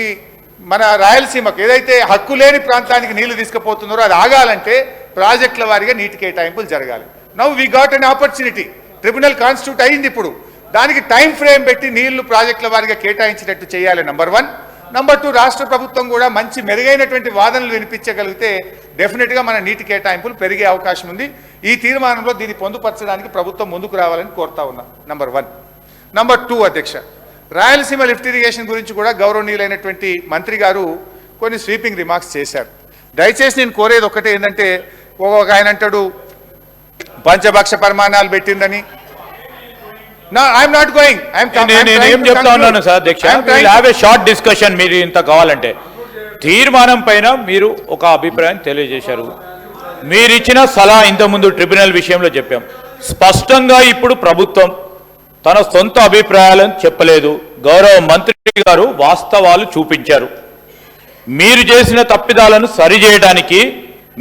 మన రాయలసీమకు ఏదైతే హక్కు లేని ప్రాంతానికి నీళ్లు తీసుకుపోతున్నారో అది ఆగాలంటే ప్రాజెక్టుల వారీగా నీటి కేటాయింపులు జరగాలి. Now we got an opportunity, tribunal constitute అయింది, ఇప్పుడు దానికి టైం ఫ్రేమ్ పెట్టి నీళ్లు ప్రాజెక్టుల వారీగా కేటాయించినట్టు చేయాలి. నంబర్ 1. నంబర్ 2, రాష్ట్ర ప్రభుత్వం కూడా మంచి మెరుగైనటువంటి వాదనలు వినిపించగలిగితే డెఫినెట్గా మన నీటి కేటాయింపులు పెరిగే అవకాశం ఉంది. ఈ తీర్మానంలో దీన్ని పొందుపరచడానికి ప్రభుత్వం ముందుకు రావాలని కోరుతా ఉన్నా. నంబర్ 1. నంబర్ 2 అధ్యక్ష, రాయలసీమ లిఫ్ట్ ఇరిగేషన్ గురించి కూడా గౌరవనీయులైనటువంటి మంత్రి గారు కొన్ని స్వీపింగ్ రిమార్క్స్ చేశారు. దయచేసి నేను కోరేది ఒకటే ఏంటంటే, ఒక ఆయన అంటాడు పంచభక్ష పరిమాణాలు పెట్టిందని. I'm not going. నేను ఏం చెప్తా ఉన్నాను సార్ అధ్యక్ష, హ్యావ్ ఏ షార్ట్ డిస్కషన్. మీరు ఇంత కావాలంటే తీర్మానం పైన మీరు ఒక అభిప్రాయం తెలియజేశారు. మీరు ఇచ్చిన సలహా ఇంతకుముందు ట్రిబ్యునల్ విషయంలో చెప్పాం. స్పష్టంగా ఇప్పుడు ప్రభుత్వం తన సొంత అభిప్రాయాలను చెప్పలేదు. గౌరవ మంత్రి గారు వాస్తవాలు చూపించారు. మీరు చేసిన తప్పిదాలను సరిచేయడానికి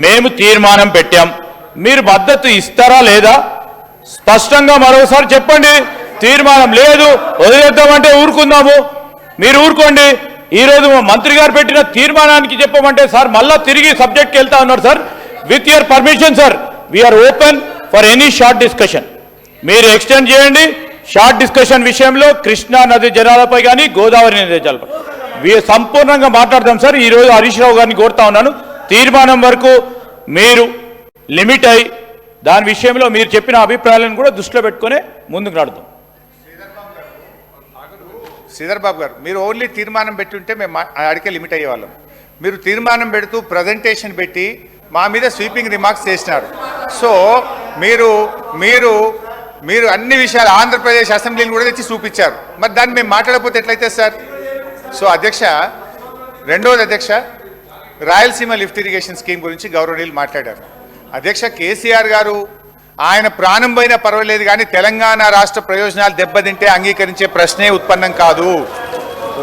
మేము తీర్మానం పెట్టాం. మీరు మద్దతు ఇస్తారా లేదా స్పష్టంగా మరోసారి చెప్పండి. తీర్మానం లేదు వదిలేద్దామంటే ఊరుకుందాము, మీరు ఊరుకోండి. ఈరోజు మంత్రి గారు పెట్టిన తీర్మానానికి చెప్పమంటే సార్ మళ్ళా తిరిగి సబ్జెక్ట్కి వెళ్తా ఉన్నారు sir. With your permission sir, we're open for any short discussion. మీరు ఎక్స్టెండ్ చేయండి. షార్ట్ డిస్కషన్ విషయంలో కృష్ణా నది జలాలపై కానీ గోదావరి నది జలాలపై సంపూర్ణంగా మాట్లాడదాం సార్. ఈరోజు హరీష్ రావు గారిని కోరుతా ఉన్నాను, తీర్మానం వరకు మీరు లిమిట్ అయ్యి దాని విషయంలో మీరు చెప్పిన అభిప్రాయాలను కూడా దృష్టిలో పెట్టుకునే ముందుకు నడుద్దాం. శ్రీధర్ బాబు గారు, మీరు ఓన్లీ తీర్మానం పెట్టుంటే మేము అడిగే లిమిట్ అయ్యేవాళ్ళం. మీరు తీర్మానం పెడుతూ ప్రజెంటేషన్ పెట్టి మా మీద స్వీపింగ్ రిమార్క్స్ చేసినారు. సో మీరు మీరు మీరు అన్ని విషయాలు ఆంధ్రప్రదేశ్ అసెంబ్లీని కూడా తెచ్చి చూపించారు. మరి దాన్ని మేము మాట్లాడకపోతే ఎట్లయితే సార్? సో అధ్యక్ష, రెండవది అధ్యక్ష, రాయలసీమ లిఫ్ట్ ఇరిగేషన్ స్కీమ్ గురించి గౌరవనీయులు మాట్లాడారు. అధ్యక్ష, కేసీఆర్ గారు ఆయన ప్రాణం పోయినా పర్వాలేదు కానీ తెలంగాణ రాష్ట్ర ప్రయోజనాలు దెబ్బతింటే అంగీకరించే ప్రశ్నే ఉత్పన్నం కాదు.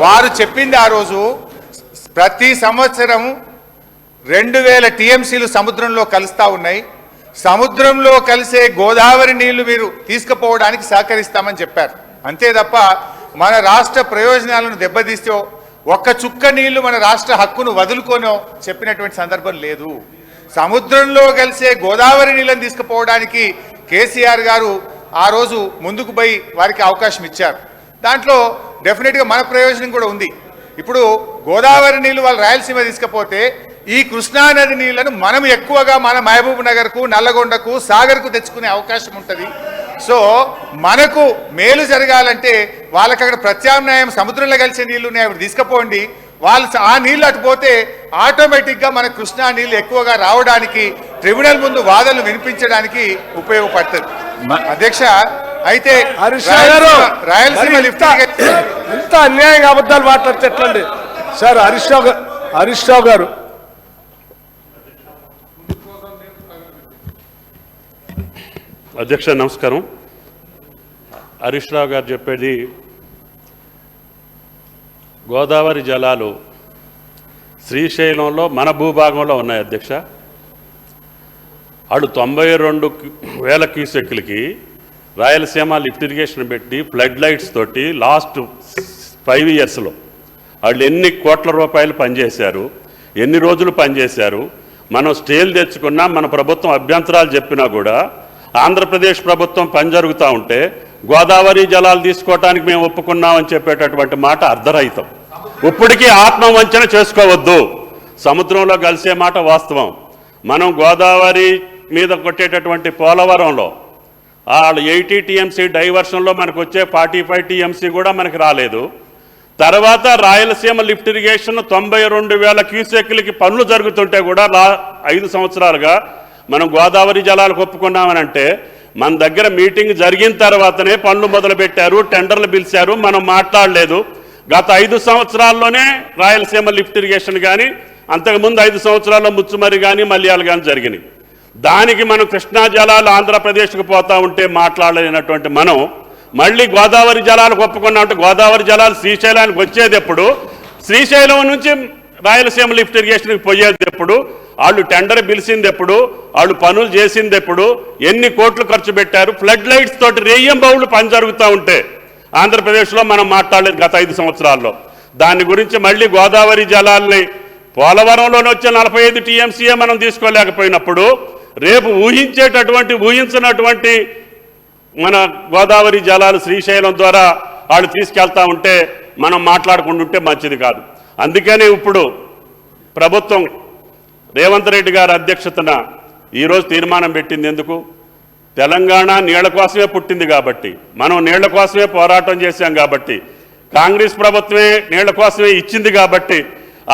వారు చెప్పింది ఆ రోజు ప్రతి సంవత్సరం 2000 టీఎంసీలు సముద్రంలో కలుస్తూ ఉన్నాయి. సముద్రంలో కలిసే గోదావరి నీళ్లు మీరు తీసుకుపోవడానికి సహకరిస్తామని చెప్పారు. అంతే తప్ప మన రాష్ట్ర ప్రయోజనాలను దెబ్బతీస్తే ఒక్క చుక్క నీళ్లు మన రాష్ట్ర హక్కును వదులుకోనో చెప్పినటువంటి సందర్భం లేదు. సముద్రంలో కలిసే గోదావరి నీళ్ళని తీసుకుపోవడానికి కేసీఆర్ గారు ఆ రోజు ముందుకు పోయి వారికి అవకాశం ఇచ్చారు. దాంట్లో డెఫినెట్గా మన ప్రయోజనం కూడా ఉంది. ఇప్పుడు గోదావరి నీళ్లు వాళ్ళు రాయలసీమ తీసుకపోతే ఈ కృష్ణానది నీళ్లను మనం ఎక్కువగా మన మహబూబ్ నగర్కు, నల్లగొండకు, సాగర్కు తెచ్చుకునే అవకాశం ఉంటుంది. సో మనకు మేలు జరగాలంటే వాళ్ళకి అక్కడ ప్రత్యామ్నాయం సముద్రంలో కలిసే నీళ్లు ఉన్నాయి, అవి తీసుకుపోండి. వాళ్ళు ఆ నీళ్ళు అటుపోతే ఆటోమేటిక్గా మన కృష్ణా నీళ్ళు ఎక్కువగా రావడానికి, ట్రిబ్యునల్ ముందు వాదనలు వినిపించడానికి ఉపయోగపడుతుంది. అధ్యక్ష, అయితే రాయలసీమ లిఫ్ట్ ఇంత అన్యాయంగా అబద్ధాలు మాట్లాడితే ఎట్లండి సార్? హరీష్ రావు గారు, అధ్యక్ష నమస్కారం. హరీష్ రావు గారు చెప్పేది గోదావరి జలాలు శ్రీశైలంలో మన భూభాగంలో ఉన్నాయి అధ్యక్ష. అడు 92,000 క్యూసెక్లకి రాయలసీమ లిఫ్ట్ ఇరిగేషన్ పెట్టి ఫ్లడ్ లైట్స్ తోటి లాస్ట్ 5 ఇయర్స్లో వాళ్ళు ఎన్ని కోట్ల రూపాయలు పనిచేశారు, ఎన్ని రోజులు పనిచేశారు. మనం స్టేలు తెచ్చుకున్నా, మన ప్రభుత్వం అభ్యంతరాలు చెప్పినా కూడా ఆంధ్రప్రదేశ్ ప్రభుత్వం పని జరుగుతూ ఉంటే గోదావరి జలాలు తీసుకోవటానికి మేము ఒప్పుకున్నామని చెప్పేటటువంటి మాట అర్ధరహితం. ఇప్పటికీ ఆత్మవంచన చేసుకోవద్దు. సముద్రంలో కలిసే మాట వాస్తవం. మనం గోదావరి మీద కొట్టేటటువంటి పోలవరంలో వాళ్ళు 80 టీఎంసీ డైవర్షన్లో మనకు వచ్చే 45 టీఎంసీ కూడా మనకు రాలేదు. తర్వాత రాయలసీమ లిఫ్ట్ ఇరిగేషన్ 92,000 క్యూసెక్లకి పనులు జరుగుతుంటే కూడా 5 సంవత్సరాలుగా మనం గోదావరి జలాలకు ఒప్పుకున్నామని అంటే మన దగ్గర మీటింగ్ జరిగిన తర్వాతనే పనులు మొదలుపెట్టారు, టెండర్లు పిలిచారు, మనం మాట్లాడలేదు. గత 5 సంవత్సరాల్లోనే రాయలసీమ లిఫ్ట్ ఇరిగేషన్ కానీ, అంతకుముందు 5 సంవత్సరాల్లో ముచ్చుమరి కానీ, మల్యాలు కానీ జరిగినాయి. దానికి మనం కృష్ణా జలాలు ఆంధ్రప్రదేశ్కి పోతా ఉంటే మాట్లాడలేనటువంటి మనం మళ్ళీ గోదావరి జలాలకు ఒప్పుకున్నామంటే గోదావరి జలాలు శ్రీశైలానికి వచ్చేది ఎప్పుడు, శ్రీశైలం నుంచి రాయలసీమ లిఫ్ట్ ఇరిగేషన్కి పోయేది ఎప్పుడు, వాళ్ళు టెండర్ పిలిచింది ఎప్పుడు, వాళ్ళు పనులు చేసింది ఎప్పుడు, ఎన్ని కోట్లు ఖర్చు పెట్టారు, ఫ్లడ్ లైట్స్ తోటి రేయం బౌళ్ళు పని జరుగుతూ ఉంటే ఆంధ్రప్రదేశ్లో మనం మాట్లాడలేదు గత 5 సంవత్సరాల్లో. దాని గురించి మళ్ళీ గోదావరి జలాల్ని పోలవరంలోనే వచ్చే 45 టీఎంసీఏ మనం తీసుకోలేకపోయినప్పుడు రేపు ఊహించినటువంటి మన గోదావరి జలాలు శ్రీశైలం ద్వారా వాళ్ళు తీసుకెళ్తా ఉంటే మనం మాట్లాడుకుంటుంటే మంచిది కాదు. అందుకనే ఇప్పుడు ప్రభుత్వం రేవంత్ రెడ్డి గారి అధ్యక్షతన ఈరోజు తీర్మానం పెట్టింది. ఎందుకు? తెలంగాణ నీళ్ల కోసమే పుట్టింది కాబట్టి, మనం నీళ్ల కోసమే పోరాటం చేశాం కాబట్టి, కాంగ్రెస్ ప్రభుత్వమే నీళ్ల కోసమే ఇచ్చింది కాబట్టి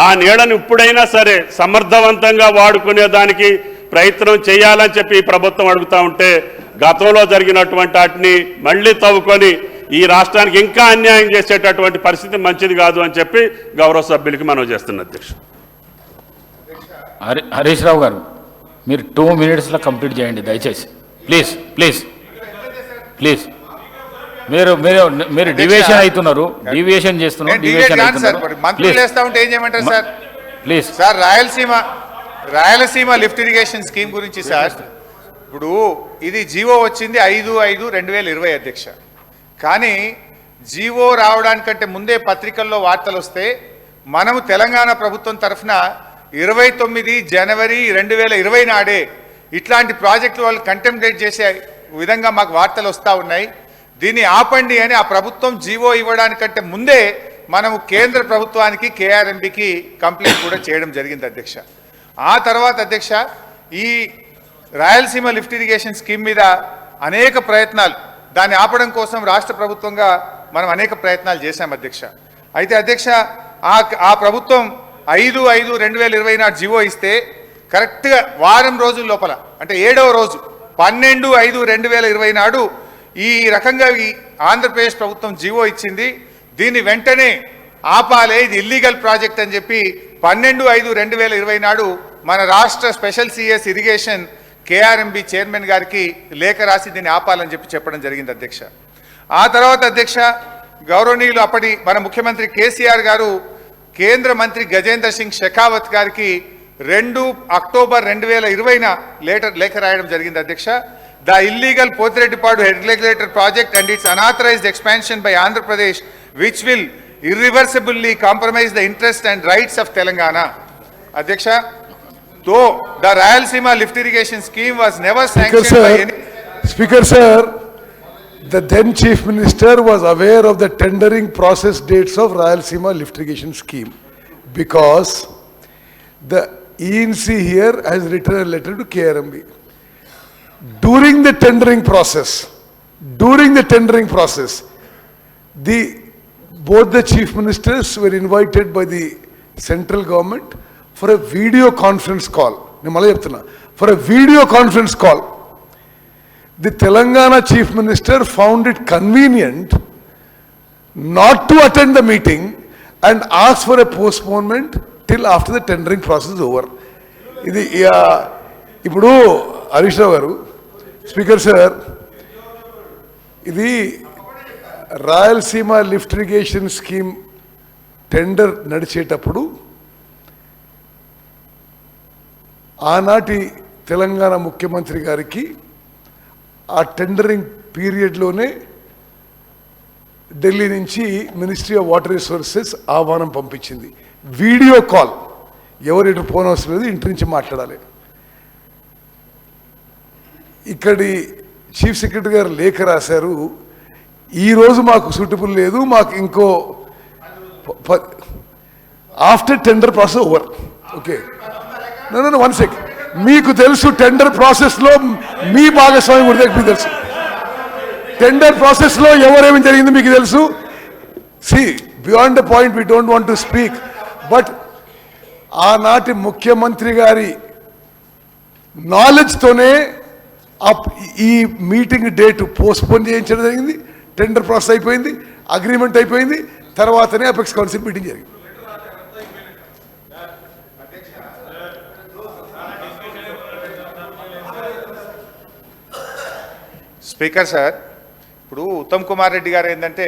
ఆ నీళ్లను ఇప్పుడైనా సరే సమర్థవంతంగా వాడుకునే దానికి ప్రయత్నం చేయాలని చెప్పి ఈ ప్రభుత్వం అడుగుతూ ఉంటే గతంలో జరిగినటువంటి వాటిని మళ్ళీ తవ్వుకొని ఈ రాష్ట్రానికి ఇంకా అన్యాయం చేసేటటువంటి పరిస్థితి మంచిది కాదు అని చెప్పి గౌరవ సభ్యులకి మనం చేస్తున్న అధ్యక్ష. హరీష్ రావు గారు, మీరు 2 minutesలో కంప్లీట్ చేయండి దయచేసి. Please please please. మీరు మీరు మీరు డివియేషన్ అవుతున్నారు, డివియేషన్ చేస్తున్నారు, డివియేషన్ అవుతున్నారు. Please sir, Rayalaseema lift irrigation scheme గురించి సార్, ఇప్పుడు ఇది జీవో వచ్చింది 5/5/2020 అధ్యక్ష. కానీ జీవో రావడానికంటే ముందే పత్రికల్లో వార్తలు వస్తే మనము తెలంగాణ ప్రభుత్వం తరఫున 29 జనవరి 2020 నాడే ఇట్లాంటి ప్రాజెక్టులు వాళ్ళు కంటెంప్లేట్ చేసే విధంగా మాకు వార్తలు వస్తూ ఉన్నాయి. దీన్ని ఆపండి అని ఆ ప్రభుత్వం జీవో ఇవ్వడానికంటే ముందే మనము కేంద్ర ప్రభుత్వానికి కేఆర్ఎంబికి కంప్లైంట్ కూడా చేయడం జరిగింది అధ్యక్ష. ఆ తర్వాత అధ్యక్ష ఈ రాయలసీమ లిఫ్ట్ ఇరిగేషన్ స్కీమ్ మీద అనేక ప్రయత్నాలు, దాన్ని ఆపడం కోసం రాష్ట్ర ప్రభుత్వంగా మనం అనేక ప్రయత్నాలు చేశాం అధ్యక్ష. అయితే అధ్యక్ష ఆ ప్రభుత్వం 5/5/2020 నాడు జీవో ఇస్తే కరెక్ట్గా వారం రోజుల లోపల, అంటే 7వ రోజు 12/5/2020 నాడు ఈ రకంగా ఈ ఆంధ్రప్రదేశ్ ప్రభుత్వం జీవో ఇచ్చింది. దీన్ని వెంటనే ఆపాలే, ఇది ఇల్లీగల్ ప్రాజెక్ట్ అని చెప్పి 12/5/2020 నాడు మన రాష్ట్ర special CS irrigation KRMB chairman గారికి లేఖ రాసి దీన్ని ఆపాలని చెప్పడం జరిగింది అధ్యక్ష. ఆ తర్వాత అధ్యక్ష గౌరవనీయులు అప్పటి మన ముఖ్యమంత్రి కేసీఆర్ గారు కేంద్ర మంత్రి గజేంద్ర సింగ్ షెకావత్ గారికి 2 అక్టోబర్ 2020 లేఖ రాయడం జరిగింది అధ్యక్ష. The illegal Pothireddypadu head regulator project and it's unauthorised expansion by Andhra Pradesh which will irreversibly compromise the interest and rights of Telangana. Adhyaksha, though the Rayalaseema lift irrigation scheme was never sanctioned by any... Speaker sir, the then Chief Minister was aware of the tendering process dates of Rayalaseema lift irrigation scheme because the ENC here has written a letter to KRMB. During the tendering process, both the chief ministers were invited by the central government for a video conference call. For a video conference call. The Telangana chief minister found it convenient not to attend the meeting and asked for a postponement till after the tendering process is over. Ipudu Harish Rao garu, Speaker sir, ఇది Rayalaseema lift irrigation scheme tender నడిచేటప్పుడు ఆనాటి తెలంగాణ ముఖ్యమంత్రి గారికి ఆ tendering పీరియడ్లోనే Delhi నుంచి ministry of water resources ఆహ్వానం పంపించింది. Video call, ఎవరు ఇటు ఫోన్ అవసరం లేదు, ఇంటి నుంచి మాట్లాడాలి. ఇక్కడి చీఫ్ సెక్రటరీ గారు లేఖ రాశారు, ఈరోజు మాకు సూటబుల్ లేదు, మాకు ఇంకో after tender process over. Okay, నన్ను 1 సెకండ్. మీకు తెలుసు టెండర్ ప్రాసెస్లో మీ భాగస్వామి కూడా మీకు తెలుసు, టెండర్ ప్రాసెస్లో ఎవరేమి జరిగింది మీకు తెలుసు. See beyond the point we don't want to speak, but ఆనాటి ముఖ్యమంత్రి గారి నాలెడ్జ్తోనే ఈ మీటింగ్ డేట్ పోస్ట్పోన్ చేయించడం జరిగింది. టెండర్ ప్రాసెస్ అయిపోయింది, అగ్రిమెంట్ అయిపోయింది, తర్వాతనే అపెక్స్ కౌన్సిల్ మీటింగ్ జరిగింది. స్పీకర్ సార్, ఇప్పుడు ఉత్తమ్ కుమార్ రెడ్డి గారు ఏంటంటే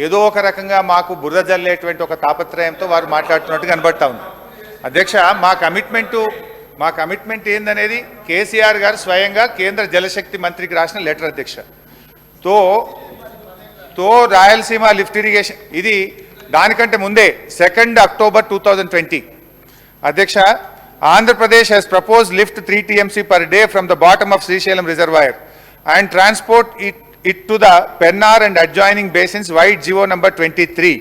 ఏదో ఒక రకంగా మాకు బురద జల్లేటువంటి ఒక తాపత్రయంతో వారు మాట్లాడుతున్నట్టు కనబడతా ఉంది. అధ్యక్ష, మా కమిట్మెంట్ ఏందనేది కేసీఆర్ గారు స్వయంగా కేంద్ర జలశక్తి మంత్రికి రాసిన లెటర్ అధ్యక్ష. తో రాయలసీమ లిఫ్ట్ ఇరిగేషన్ ఇది దానికంటే ముందే 2 అక్టోబర్ 2020 అధ్యక్ష, Andhra Pradesh has proposed lift 3 TMC per day from the bottom of Srisailam reservoir and transport it to the Pennar and adjoining basins vide GO number 23.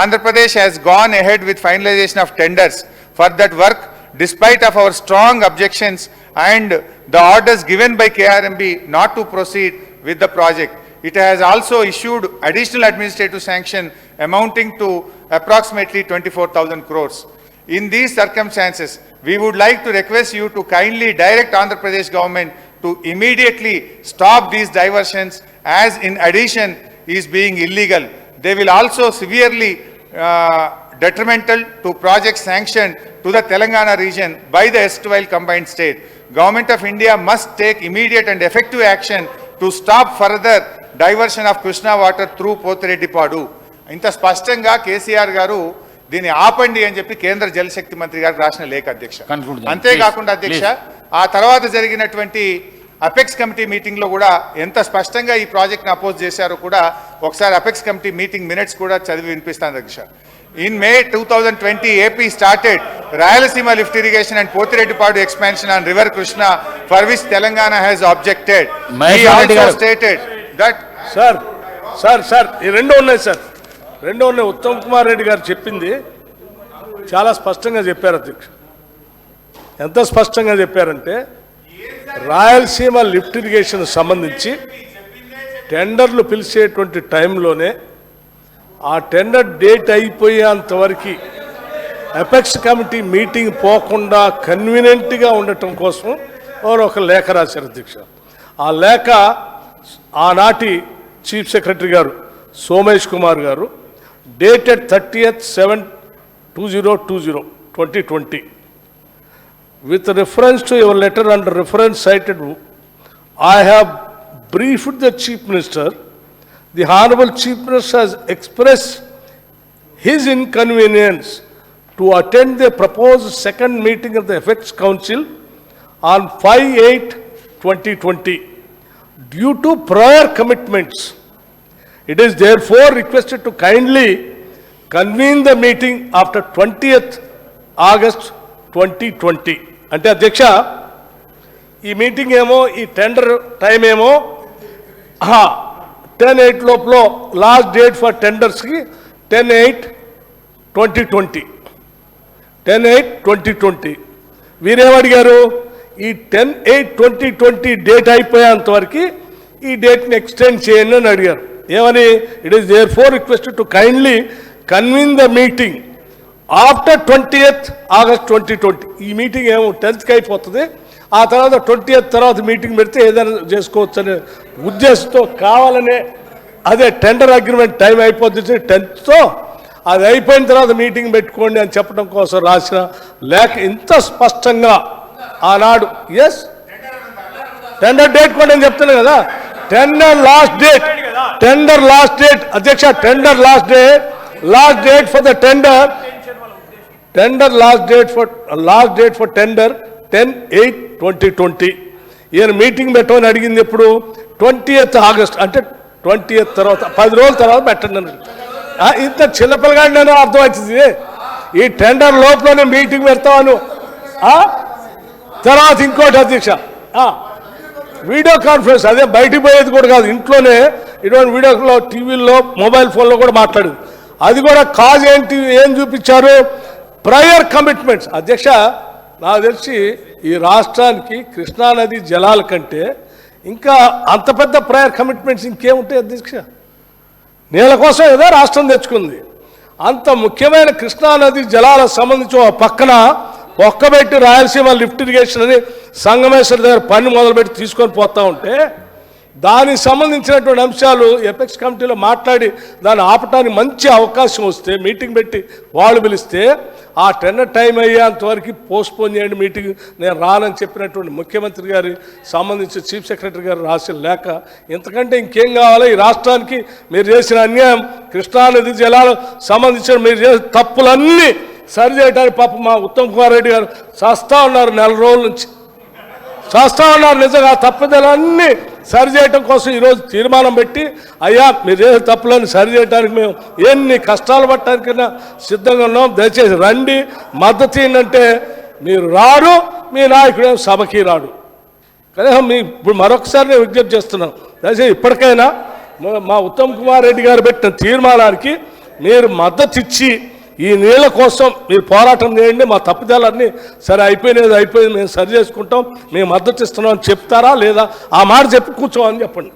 Andhra Pradesh has gone ahead with finalization of tenders for that work despite of our strong objections and the orders given by KRMB not to proceed with the project. It has also issued additional administrative sanction amounting to approximately 24,000 crores. In these circumstances, we would like to request you to kindly direct Andhra Pradesh government to immediately stop these diversions, as in addition is being illegal. They will also severely detrimental to projects sanctioned to the Telangana region by the erstwhile combined state. Government of India must take immediate and effective action to stop further diversion of Krishna water through Potireddipadu. ఇంత స్పష్టంగా కేసీఆర్ గారు దీన్ని ఆపండి అని చెప్పి కేంద్ర జలశక్తి మంత్రి గారికి రాసిన లేఖ అధ్యక్ష. అంతేకాకుండా అధ్యక్ష, ఆ తర్వాత జరిగినటువంటి అపెక్స్ కమిటీ మీటింగ్లో కూడా ఎంత స్పష్టంగా ఈ ప్రాజెక్ట్ని అపోజ్ చేశారో కూడా ఒకసారి అపెక్స్ కమిటీ మీటింగ్ మినిట్స్ కూడా చదివి వినిపిస్తాను అధ్యక్ష. In May 2020, AP started Rayalaseema lift irrigation and Potirettipadu expansion on River Krishna, for which Telangana has objected. He also stated that sir ఈ రెండు ఉన్నాయి సార్, రెండు ఉన్నాయి. ఉత్తమ్ కుమార్ రెడ్డి గారు చెప్పింది చాలా స్పష్టంగా చెప్పారు అధ్యక్ష. ఎంత స్పష్టంగా చెప్పారంటే రాయలసీమ లిఫ్ట్ ఇరిగేషన్ సంబంధించి టెండర్లు పిలిచేటువంటి టైంలోనే ఆ టెండర్ డేట్ అయిపోయేంతవరకు ఎపెక్స్ కమిటీ మీటింగ్ పోకుండా కన్వీనియంట్గా ఉండటం కోసం వారు ఒక లేఖ రాశారు అధ్యక్ష. ఆ లేఖ ఆనాటి చీఫ్ సెక్రటరీ గారు సోమేష్ కుమార్ గారు dated 30/7/2020 with reference to your letter under reference cited, I have briefed the Chief Minister. The Honorable Chief Minister has expressed his inconvenience to attend the proposed second meeting of the Effects Council on 5/8/2020 due to prior commitments. It is therefore requested to kindly convene the meeting after 20th August 2020. అంటే అధ్యక్ష ఈ meeting ఏమో ఈ tender time ఏమో 10/8 లోపల last date for టెండర్స్కి 10/8/2020 10/8/2020. వీరేమడిగారు ఈ 10/8/2020 date అయిపోయేంత వరకు ఈ డేట్ని ఎక్స్టెండ్ చేయండి అని అడిగారు. ఏమని? It is therefore requested to kindly convene the meeting after 20th August 2020. ఈ మీటింగ్ ఏమో 10th అయిపోతుంది, ఆ తర్వాత 20th తర్వాత మీటింగ్ పెడితే ఏదైనా చేసుకోవచ్చు అనే ఉద్దేశంతో కావాలనే అదే టెండర్ అగ్రిమెంట్ టైం అయిపోతుంది 10th, అది అయిపోయిన తర్వాత మీటింగ్ పెట్టుకోండి అని చెప్పడం కోసం రాసిన లేఖ ఇంత స్పష్టంగా ఆనాడు. ఎస్, టెండర్ డేట్ కూడా నేను చెప్తున్నాను కదా, టెండర్ లాస్ట్ డేట్ అధ్యక్ష, tender last date for the tender last date for tender 10/8/2020. ఈయన మీటింగ్ పెట్టమని అడిగింది ఎప్పుడు? 20th August, అంటే 20th తర్వాత 10 రోజుల తర్వాత పెట్టండి అని. ఇంత చిన్నపిల్లగాడి నేను అర్థమవుతుంది. ఈ టెండర్ లోపలనే మీటింగ్ పెడతాను. తర్వాత ఇంకోటి అధ్యక్ష, వీడియో కాన్ఫరెన్స్, అదే బయటికి పోయేది కూడా కాదు, ఇంట్లోనే ఇటువంటి వీడియోలో టీవీల్లో మొబైల్ ఫోన్లో కూడా మాట్లాడేది. అది కూడా కాజ్ ఏంటి, ఏం చూపించారు? Prior commitments. అధ్యక్ష, నాకు తెలిసి ఈ రాష్ట్రానికి కృష్ణానది జలాల కంటే ఇంకా అంత పెద్ద ప్రయర్ కమిట్మెంట్స్ ఇంకేముంటాయి అధ్యక్ష? నీళ్ళ కోసం ఏదో రాష్ట్రం తెచ్చుకుంది. అంత ముఖ్యమైన కృష్ణానది జలాలకు సంబంధించి ఒక పక్కన ఒక్కబెట్టి రాయలసీమ లిఫ్ట్ ఇరిగేషన్ అని సంగమేశ్వర దగ్గర పని మొదలుపెట్టి తీసుకొని పోతా ఉంటే దానికి సంబంధించినటువంటి అంశాలు ఎపెక్స్ కమిటీలో మాట్లాడి దాన్ని ఆపటానికి మంచి అవకాశం వస్తే, మీటింగ్ పెట్టి వాళ్ళు పిలిస్తే ఆ టెండర్ టైం అయ్యేంతవరకు పోస్ట్పోన్ చేయండి మీటింగ్, నేను రానని చెప్పినటువంటి ముఖ్యమంత్రి గారి సంబంధించి చీఫ్ సెక్రటరీ గారు రాసిన లేఖ. ఇంతకంటే ఇంకేం కావాలో? ఈ రాష్ట్రానికి మీరు చేసిన అన్యాయం, కృష్ణానది జలాలకు సంబంధించిన మీరు చేసిన తప్పులన్నీ సరి చేయడానికి పాపం మా ఉత్తమ్ కుమార్ రెడ్డి గారు చేస్తూ ఉన్నారు, 4 రోజుల నుంచి చేస్తూ ఉన్నారు. నిజంగా తప్పుదలన్నీ సరి చేయడం కోసం ఈరోజు తీర్మానం పెట్టి, అయ్యా మీరు చేసే తప్పులను సరి చేయడానికి మేము ఎన్ని కష్టాలు పట్టడానికైనా సిద్ధంగా ఉన్నాం, దయచేసి రండి, మద్దతు ఏంటంటే మీరు రారు, మీ నాయకుడు సభకి రాడు. కనీసం మీ ఇప్పుడు మరొకసారి నేను విజ్ఞప్తి చేస్తున్నాను, దయచేసి ఇప్పటికైనా మా ఉత్తమ్ కుమార్ రెడ్డి గారు పెట్టిన తీర్మానానికి మీరు మద్దతు ఇచ్చి ఈ నీళ్ళ కోసం మీరు పోరాటం చేయండి, మా తప్పుదలన్నీ సరే అయిపోయింది మేము సరి చేసుకుంటాం, మేము మద్దతు ఇస్తున్నాం అని చెప్తారా లేదా? ఆ మాట చెప్పి కూర్చోమని చెప్పండి.